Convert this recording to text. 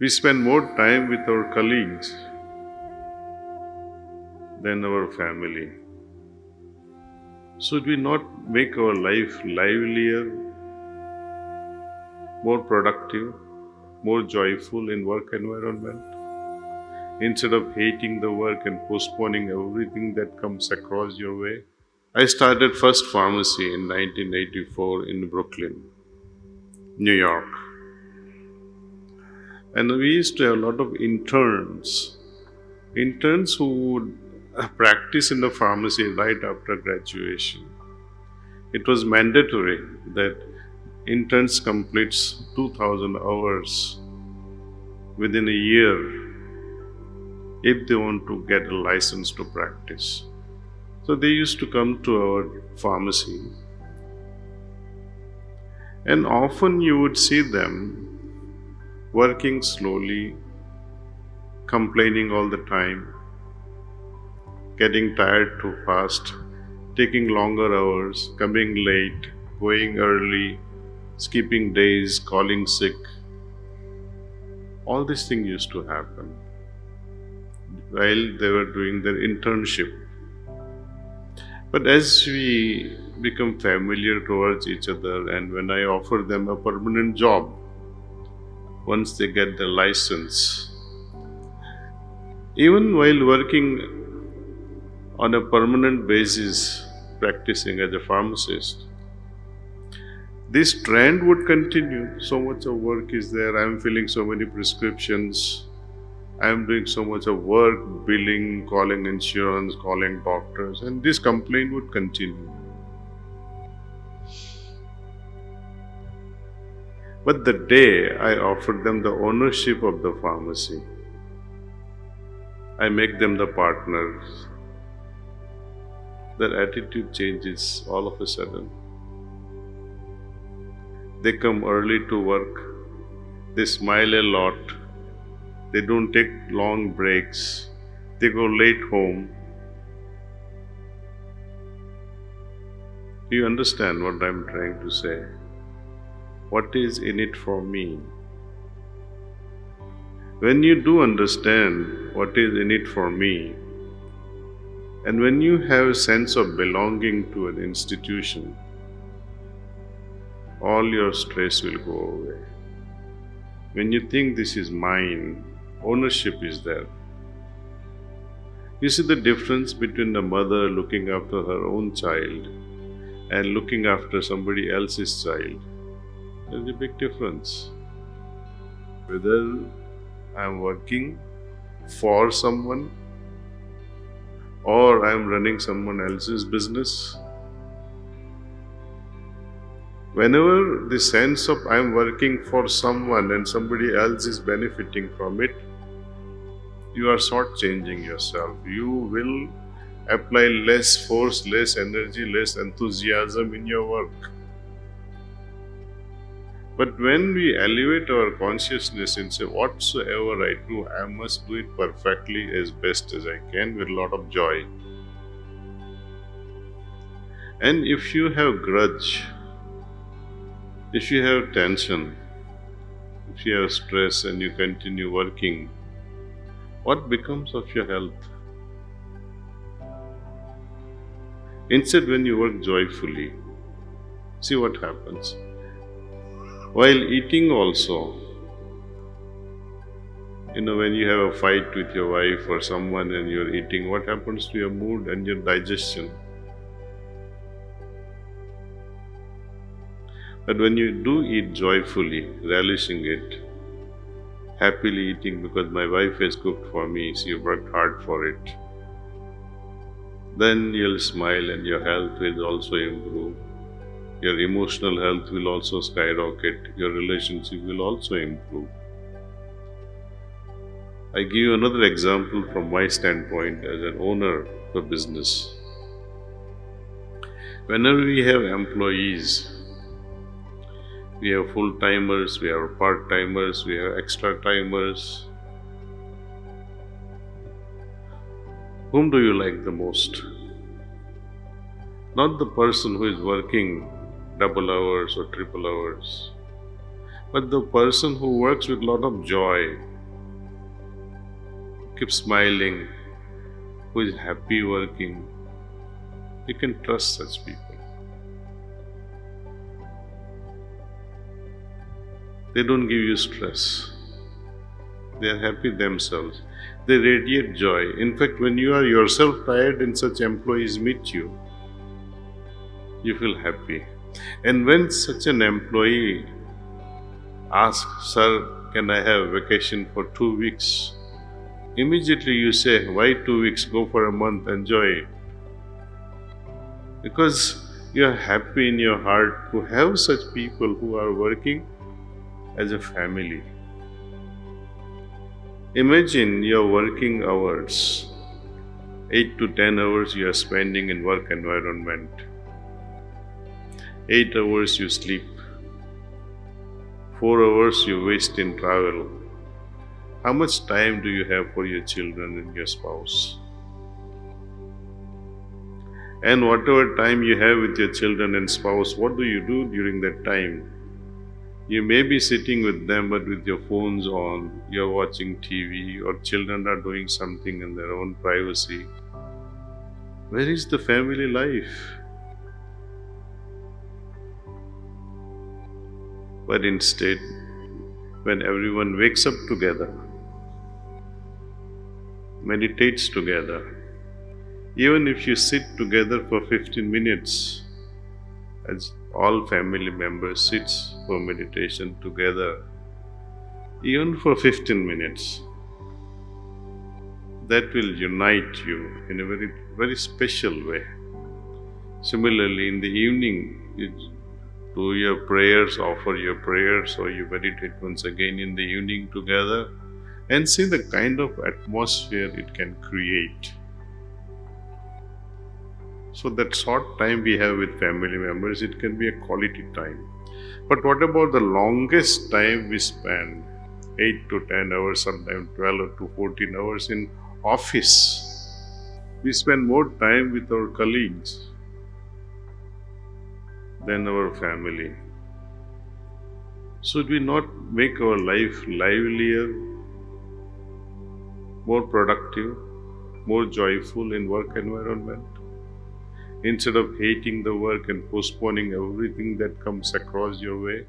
We spend more time with our colleagues than our family. Should we not make our life livelier, more productive, more joyful in work environment? Instead of hating the work and postponing everything that comes across your way? I started first pharmacy in 1984 in Brooklyn, New York. And we used to have a lot of interns who would practice in the pharmacy right after graduation. It was mandatory that interns completes 2,000 hours within a year if they want to get a license to practice. So they used to come to our pharmacy, and often you would see them working slowly, complaining all the time, getting tired too fast, taking longer hours, coming late, going early, skipping days, calling sick. All these things used to happen while they were doing their internship. But as we become familiar towards each other, and when I offer them a permanent job, once they get the license, even while working on a permanent basis, practicing as a pharmacist, this trend would continue. So much of work is there, I am filling so many prescriptions, I am doing so much of work, billing, calling insurance, calling doctors, and this complaint would continue. But the day I offer them the ownership of the pharmacy, I make them the partners, their attitude changes all of a sudden. They come early to work, they smile a lot, they don't take long breaks, they go late home. Do you understand what I'm trying to say? What is in it for me? When you do understand what is in it for me, and when you have a sense of belonging to an institution, all your stress will go away. When you think this is mine, ownership is there. You see the difference between a mother looking after her own child and looking after somebody else's child. There's a big difference. Whether I'm working for someone or I'm running someone else's business, whenever the sense of I'm working for someone and somebody else is benefiting from it, you are shortchanging yourself. You will apply less force, less energy, less enthusiasm in your work. But when we elevate our consciousness and say, whatsoever I do, I must do it perfectly as best as I can with a lot of joy. And if you have grudge, if you have tension, if you have stress and you continue working, what becomes of your health? Instead, when you work joyfully, see what happens. While eating also, when you have a fight with your wife or someone and you're eating, what happens to your mood and your digestion? But when you do eat joyfully, relishing it, happily eating because my wife has cooked for me, she worked hard for it, then you'll smile and your health will also improve. Your emotional health will also skyrocket. Your relationship will also improve. I give you another example from my standpoint as an owner of a business. Whenever we have employees, we have full-timers, we have part-timers, we have extra-timers. Whom do you like the most? Not the person who is working double hours or triple hours, But the person who works with a lot of joy, keeps smiling, who is happy working, you can trust such people. They don't give you stress. They are happy themselves. They radiate joy. In fact, when you are yourself tired and such employees meet you, you feel happy. And when such an employee asks, "Sir, can I have vacation for 2 weeks?" Immediately you say, "Why 2 weeks? Go for a month, enjoy it." Because you are happy in your heart to have such people who are working as a family. Imagine your working hours, 8 to 10 hours you are spending in work environment. 8 hours you sleep. 4 hours you waste in travel. How much time do you have for your children and your spouse? And whatever time you have with your children and spouse, what do you do during that time? You may be sitting with them, but with your phones on, you're watching TV, or children are doing something in their own privacy. Where is the family life? But instead, when everyone wakes up together, meditates together, even if you sit together for 15 minutes, as all family members sits for meditation together, even for 15 minutes, that will unite you in a very, very special way. Similarly, in the evening, you do your prayers, offer your prayers, or you meditate once again in the evening together, and see the kind of atmosphere it can create. So that short time we have with family members, it can be a quality time. But what about the longest time we spend? 8 to 10 hours, sometimes 12 to 14 hours in office. We spend more time with our colleagues than our family. Should we not make our life livelier, more productive, more joyful in work environment? Instead of hating the work and postponing everything that comes across your way?